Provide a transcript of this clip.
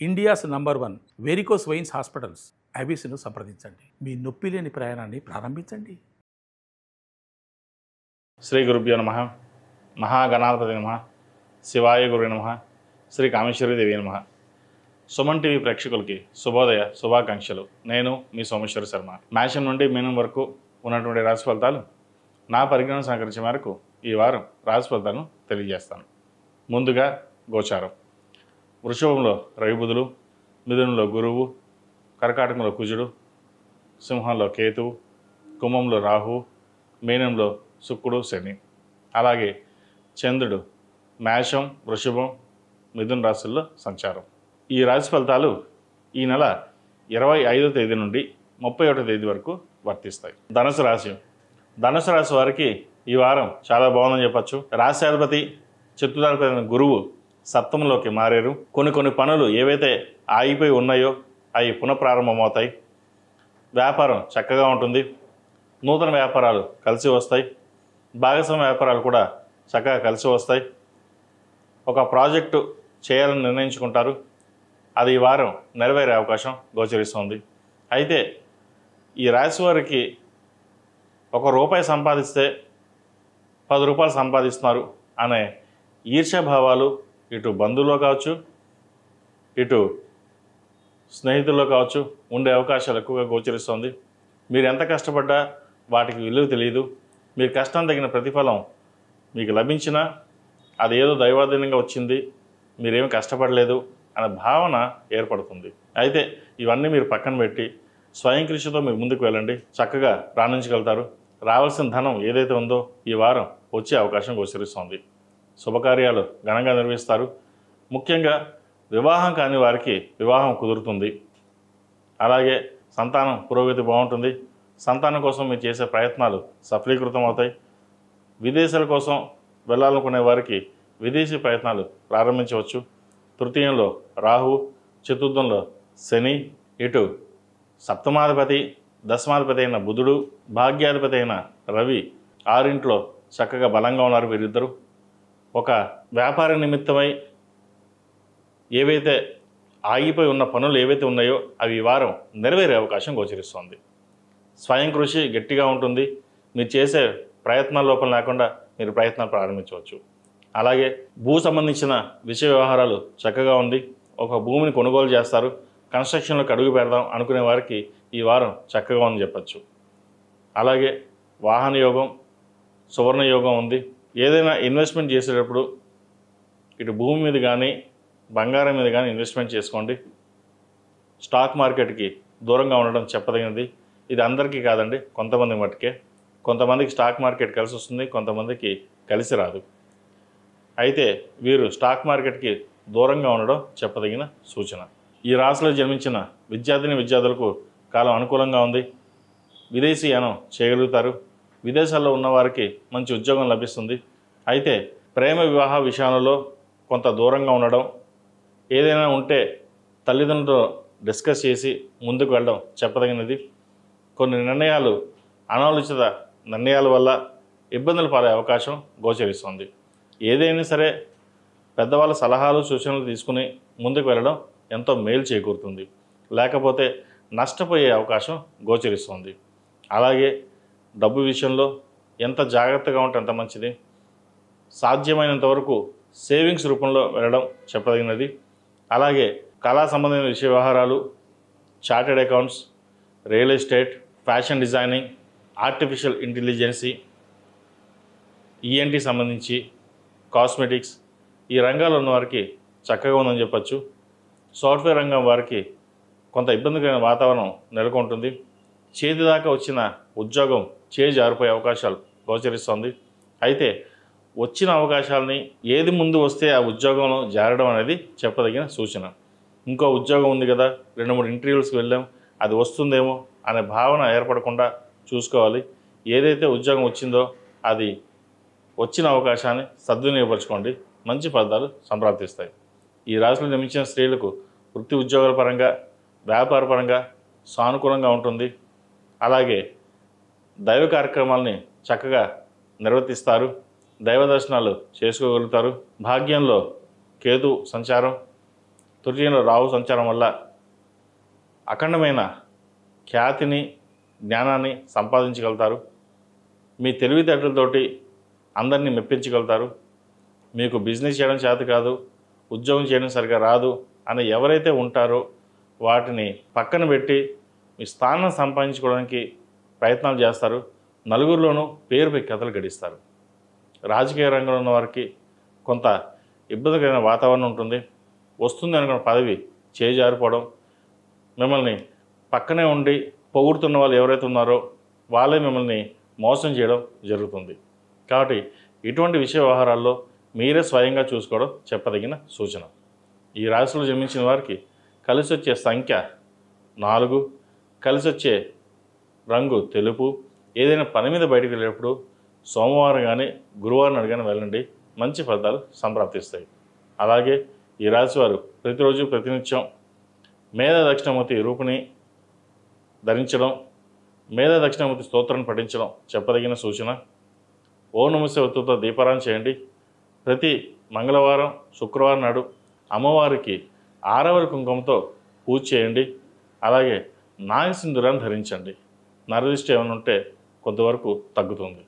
India's number 1 varicose veins hospitals ఐబీసీను సంప్రదించండి. మీ నొప్పి లేని ప్రయాణాన్ని ప్రారంభించండి. శ్రీ గురుభ్యో నమః. మహాగణాధిపతి నమః. శివాయ గురు నమః. శ్రీ కామేశ్వరి దేవి నమః. సుమన్ టీవీ ప్రేక్షకులకి శుభోదయ శుభాకాంక్షలు. నేను మీ సోమేశ్వర శర్మ. మేషం నుండి మీనం వరకు ఉన్నటువంటి రాశి ఫలితాలు నా పరిజ్ఞానం సహకరించే మేరకు ఈ వారం రాశి ఫలితాలను తెలియజేస్తాను. ముందుగా గోచారం. వృషభంలో రవి బుధులు, మిథునంలో గురువు, కర్కాటకంలో కుజుడు, సింహంలో కేతువు, కుంభంలో రాహు, మీనంలో శుక్రుడు శని. అలాగే చంద్రుడు మేషం, వృషభం, మిథున రాశుల్లో సంచారం. ఈ రాశి ఫలితాలు ఈ నెల 25వ తేదీ నుండి 31వ తేదీ వరకు వర్తిస్తాయి. ధనుసు రాశి. ధనుసు రాశి వారికి ఈ వారం చాలా బాగుందని చెప్పచ్చు. రాశ్యాధిపతి చతుర్థాధిపతి అయిన గురువు సప్తమంలోకి మారారు. కొన్ని పనులు ఏవైతే ఆగిపోయి ఉన్నాయో అవి పునఃప్రారంభమవుతాయి. వ్యాపారం చక్కగా ఉంటుంది. నూతన వ్యాపారాలు కలిసి వస్తాయి. భాగస్వామ్య వ్యాపారాలు కూడా చక్కగా కలిసి వస్తాయి. ఒక ప్రాజెక్టు చేయాలని నిర్ణయించుకుంటారు. అది ఈ వారం నెరవేరే అవకాశం గోచరిస్తుంది. అయితే ఈ రాశి వారికి ₹1 సంపాదిస్తే 10 రూపాయలు సంపాదిస్తున్నారు అనే ఈర్ష్యాభావాలు ఇటు బంధువుల్లో కావచ్చు, ఇటు స్నేహితుల్లో కావచ్చు ఉండే అవకాశాలు ఎక్కువగా గోచరిస్తుంది. మీరు ఎంత కష్టపడ్డా వాటికి విలువ తెలియదు. మీరు కష్టం తగిన ప్రతిఫలం మీకు లభించినా అది ఏదో దైవాధీనంగా వచ్చింది, మీరేమి కష్టపడలేదు అనే భావన ఏర్పడుతుంది. అయితే ఇవన్నీ మీరు పక్కన పెట్టి స్వయం కృషితో మీరు ముందుకు వెళ్ళండి. చక్కగా రాణించగలుగుతారు. రావాల్సిన ధనం ఏదైతే ఉందో ఈ వారం వచ్చే అవకాశం గోచరిస్తుంది. శుభకార్యాలు ఘనంగా నిర్వహిస్తారు. ముఖ్యంగా వివాహం కాని వారికి వివాహం కుదురుతుంది. అలాగే సంతానం పురోగతి బాగుంటుంది. సంతానం కోసం మీరు చేసే ప్రయత్నాలు సఫలీకృతం అవుతాయి. విదేశాల కోసం వెళ్ళాలనుకునే వారికి విదేశీ ప్రయత్నాలు ప్రారంభించవచ్చు. తృతీయంలో రాహు, చతుర్థంలో శని, ఇటు సప్తమాధిపతి దశమాధిపతి అయిన బుధుడు, భాగ్యాధిపతి అయిన రవి 6 చక్కగా బలంగా ఉన్నారు. వీరిద్దరూ ఒక వ్యాపార నిమిత్తమై ఏవైతే ఆగిపోయి ఉన్న పనులు ఏవైతే ఉన్నాయో అవి ఈ వారం నెరవేరే అవకాశం గోచరిస్తుంది. స్వయం కృషి గట్టిగా ఉంటుంది. మీరు చేసే ప్రయత్నాల లోపం లేకుండా మీరు ప్రయత్నాలు ప్రారంభించవచ్చు. అలాగే భూ సంబంధించిన విషయ వ్యవహారాలు చక్కగా ఉంది. ఒక భూమిని కొనుగోలు చేస్తారు. కన్స్ట్రక్షన్లోకి అడుగు పెడదాం అనుకునే వారికి ఈ వారం చక్కగా ఉందని చెప్పచ్చు. అలాగే వాహన యోగం, సువర్ణ యోగం ఉంది. ఏదైనా ఇన్వెస్ట్మెంట్ చేసేటప్పుడు ఇటు భూమి మీద కానీ బంగారం మీద కానీ ఇన్వెస్ట్మెంట్ చేసుకోండి. స్టాక్ మార్కెట్కి దూరంగా ఉండడం చెప్పదగినది. ఇది అందరికీ కాదండి, కొంతమంది మట్టుకే. కొంతమందికి స్టాక్ మార్కెట్ కలిసి వస్తుంది, కొంతమందికి కలిసి రాదు. అయితే వీరు స్టాక్ మార్కెట్కి దూరంగా ఉండడం చెప్పదగిన సూచన. ఈ రాశిలో జన్మించిన విద్యార్థులకు కాలం అనుకూలంగా ఉంది. విదేశీయానం చేయగలుగుతారు. విదేశాల్లో ఉన్నవారికి మంచి ఉద్యోగం లభిస్తుంది. అయితే ప్రేమ వివాహ విషయాలలో కొంత దూరంగా ఉండడం, ఏదైనా ఉంటే తల్లిదండ్రులతో డిస్కస్ చేసి ముందుకు వెళ్ళడం చెప్పదగినది. కొన్ని నిర్ణయాలు అనాలోచిత నిర్ణయాల వల్ల ఇబ్బందులు పడే అవకాశం గోచరిస్తుంది. ఏదైనా సరే పెద్దవాళ్ళ సలహాలు సూచనలు తీసుకుని ముందుకు వెళ్ళడం ఎంతో మేలు చేకూరుతుంది. లేకపోతే నష్టపోయే అవకాశం గోచరిస్తుంది. అలాగే డబ్బు విషయంలో ఎంత జాగ్రత్తగా ఉంటే అంత మంచిది. సాధ్యమైనంత వరకు సేవింగ్స్ రూపంలో వెళ్ళడం చెప్పదగినది. అలాగే కళా సంబంధమైన విషయ వ్యవహారాలు, chartered accounts, real estate, fashion designing, artificial intelligence, ENT సంబంధించి కాస్మెటిక్స్ ఈ రంగాల్లో ఉన్న వారికి చక్కగా ఉందని చెప్పచ్చు. సాఫ్ట్వేర్ రంగం వారికి కొంత ఇబ్బందికరమైన వాతావరణం నెలకొంటుంది. చేతి దాకా వచ్చిన ఉద్యోగం జారిపోయే అవకాశాలు గోచరిస్తుంది. అయితే వచ్చిన అవకాశాలని ఏది ముందు వస్తే ఆ ఉద్యోగంలో జారడం అనేది చెప్పదగిన సూచన. ఇంకో ఉద్యోగం ఉంది కదా, 2-3 ఇంటర్వ్యూస్కి వెళ్ళాం, అది వస్తుందేమో అనే భావన ఏర్పడకుండా చూసుకోవాలి. ఏదైతే ఉద్యోగం వచ్చిందో అది వచ్చిన అవకాశాన్ని సద్వినియోగపరచుకోండి. మంచి ఫలితాలు సంప్రాప్తిస్తాయి. ఈ రాశిలో జన్మించిన స్త్రీలకు వృత్తి ఉద్యోగాల పరంగా, వ్యాపార పరంగా సానుకూలంగా ఉంటుంది. అలాగే దైవ కార్యక్రమాలని చక్కగా నిర్వర్తిస్తారు. దైవ దర్శనాలు చేసుకోగలుగుతారు. భాగ్యంలో కేతు సంచారం, తృతీయంలో రాహు సంచారం వల్ల అఖండమైన ఖ్యాతిని జ్ఞానాన్ని సంపాదించగలుగుతారు. మీ తెలివితేటలతోటి అందరినీ మెప్పించగలుగుతారు. మీకు బిజినెస్ చేయడం చేత కాదు, ఉద్యోగం చేయడం సరిగా రాదు అని ఎవరైతే ఉంటారో వాటిని పక్కన పెట్టి మీ స్థానం సంపాదించుకోవడానికి ప్రయత్నాలు చేస్తారు. నలుగురిలోనూ పేరు ప్రఖ్యాతలు గడిస్తారు. రాజకీయ రంగంలో ఉన్న వారికి కొంత ఇబ్బందికరమైన వాతావరణం ఉంటుంది. వస్తుంది అనుకున్న పదవి చేజారిపోవడం, మిమ్మల్ని పక్కనే ఉండి పొగుడుతున్న వాళ్ళు ఎవరైతే ఉన్నారో వాళ్ళే మిమ్మల్ని మోసం చేయడం జరుగుతుంది. కాబట్టి ఇటువంటి విషయ వ్యవహారాల్లో మీరే స్వయంగా చూసుకోవడం చెప్పదగిన సూచన. ఈ రాశిలో జన్మించిన వారికి కలిసి వచ్చే సంఖ్య 4, కలిసి వచ్చే రంగు తెలుపు. ఏదైనా పని మీద బయటకు వెళ్ళేటప్పుడు సోమవారం కానీ గురువారం నాడు కానీ వెళ్ళండి, మంచి ఫలితాలు సంప్రాప్తిస్తాయి. అలాగే ఈ రాశి వారు ప్రతిరోజు ప్రతినిత్యం మేధా దక్షిణామూర్తి రూపుని ధరించడం, మేధా దక్షిణామూర్తి స్తోత్రాన్ని పఠించడం చెప్పదగిన సూచన. ఓం నమస్తే ఒత్తుతో దీపారాధన చేయండి. ప్రతి మంగళవారం శుక్రవారం నాడు అమ్మవారికి 6వ కుంకుమతో పూజ చేయండి. అలాగే నాగసింధూరాన్ని ధరించండి. నరదిష్టి ఏమైనా ఉంటే కొంతవరకు తగ్గుతుంది.